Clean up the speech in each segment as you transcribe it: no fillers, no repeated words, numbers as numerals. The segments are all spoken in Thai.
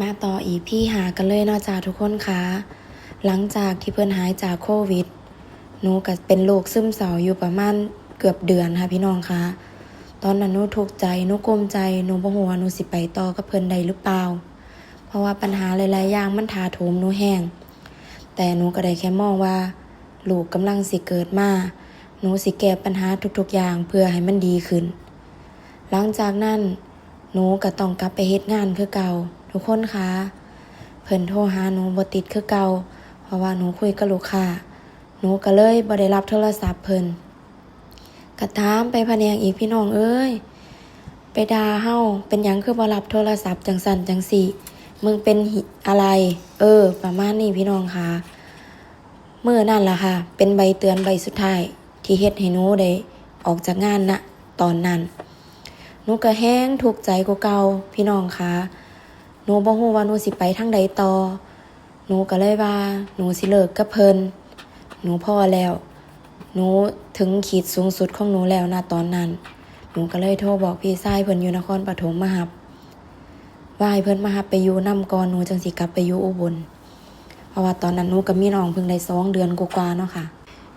มาต่ออีพี่หากันเลยเนาะจ้าทุกคนคะหลังจากที่เพิ่นหายจากโควิดหนูก็เป็นโรคซึมเศร้าอยู่ประมาณเกือบเดือนค่ะพี่น้องคะตอนนั้นหนูทุกข์ใจหนูกลุ้มใจหนูบ่ฮู้ว่าหนูสิไปต่อกับเพิ่นได้หรือเปล่าเพราะว่าปัญหาหลายๆอย่างมันถาโถมหนูแห้งแต่หนูก็ได้แค่มองว่าลูกกำลังสิเกิดมาหนูสิแก้ปัญหาทุกๆอย่างเพื่อให้มันดีขึ้นหลังจากนั้นหนูก็ต้องกลับไปเฮ็ดงานคือเก่าทุกคนคะเพิ่นโทรหาหนูบ่ติดคือเก่าเพราะว่าหนูคุยกับลูกค้าหนูก็เลยบ่ได้รับโทรศัพท์เพิ่นก็ถามไปแผนกอีกพี่น้องเอ้ยไปด่าเฮาเป็นหยังคือบ่รับโทรศัพท์จังซั่นจังซี่มึงเป็นอะไรประมาณนี้พี่น้องค่ะมื้อนั่นล่ะค่ะเป็นใบเตือนใบสุดท้ายที่เฮ็ดให้หนูได้ออกจากงานณตอนนั้นหนูก็แฮงทุกข์ใจกว่าเก่าพี่น้องค่ะหนูบ่ฮู้ว่าหนูสิไปทางใดต่อหนูก็เลยว่าหนูสิเลิกกับเพิ่นหนูพอแล้วหนูถึงขีดสูงสุดของหนูแล้วณตอนนั้นหนูก็เลยโทรบอกพี่ชายเพิ่นอยู่นครปฐมมารับว่าให้เพิ่นมารับไปอยู่นำก่อนหนูจังสิกลับไปอยู่อุบลเพราะว่าตอนนั้นหนูกับมีน้องเพิ่งได้2 เดือนกว่าๆเนาะค่ะ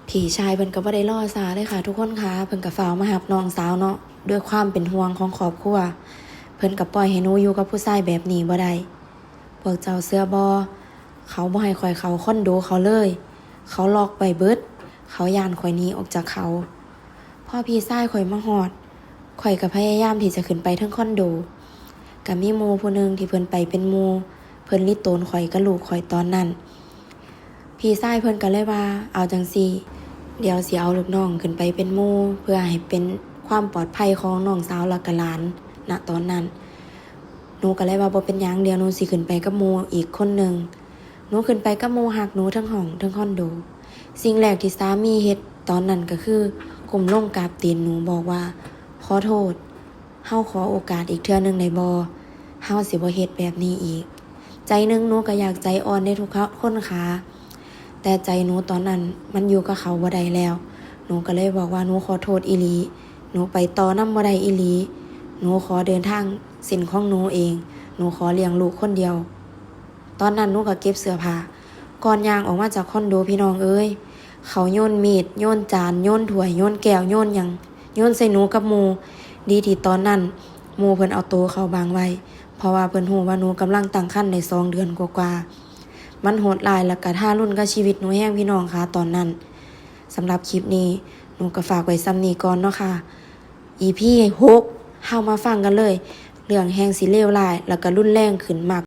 พี่ชายเพิ่นก็บ่ได้รอช้าเลยค่ะทุกคนค่ะเพิ่นก็ฟ้าวมารับน้องสาวเนาะด้วยความเป็นห่วงของครอบครัวเพิ่นก็ปล่อยให้หนูอยู่กับผู้ชายแบบนี้บ่ได้พวกเจ้าเสื้อบ่เขาบ่ให้ข่อยเข้าคอนโดเขาเลยเขาล็อกไว้เบิดเขาย้านข่อยหนีออกจากเขาพอพี่ชายข่อยมาฮอดข่อยก็พยายามที่จะขึ้นไปเทิงคอนโดก็มีหมู่ผู้หนึงที่เพิ่นไปเป็นหมู่เพิ่นลิโตนข่อยกับลูกข่อยตอนนั้นพี่ชายเพิ่นก็เลยว่าเอาจังซี่เดี๋ยวสิเอาลูกน้องขึ้นไปเป็นหมู่เพื่อให้เป็นความปลอดภัยของน้องสาวและก็หลานณตอนนั้นหนูก็เลยว่าบ่เป็นหยังเดี๋ยวหนูสิขึ้นไปกับหมู่อีกคนนึงหนูขึ้นไปกับหมู่ฮักหนูทั้งห้องทั้งคอนโดสิ่งแรกที่สามีเฮ็ดตอนนั้นก็คือก้มลงกราบตีนหนูบอกว่าขอโทษเฮาขอโอกาสอีกเทื่อนึงได้บ่เฮาสิบ่เฮ็ดแบบนี้อีกใจนึงหนูก็อยากใจอ่อนได้ทุกคนค่ะแต่ใจหนูตอนนั้นมันอยู่กับเขาบ่ได้แล้วหนูก็เลยบอกว่าหนูขอโทษอีหลีหนูไปต่อนำบ่ได้อีหลีหนูขอเดินทางเส้นของหนูเองหนูขอเลี้ยงลูกคนเดียวตอนนั้นหนูก็เก็บเสื้อผ้าก่อนย่างออกมาจากคอนโดพี่น้องเอ้ยเขาโยนมีดโยนจานโยนถ้วยโยนแก้วโยนหยังโยนใส่หนูกับหมู่ดีที่ตอนนั้นหมู่เพิ่นเอาตัวเขาบางไว้เพราะว่าเพิ่นฮู้ว่าหนูกำลังตั้งครรภ์ได้2 เดือนกว่าๆมันโหดร้ายและก็ท่ารุนกับชีวิตหนูแฮงพี่น้องค่ะตอนนั้นสำหรับคลิปนี้หนูก็ฝากไว้ซ้ำนี้ก่อนเนาะค่ะ EP 6เฮามาฟังกันเลยเรื่องแฮงสิเลวร้ายแล้วก็รุนแรงขึ้นมาก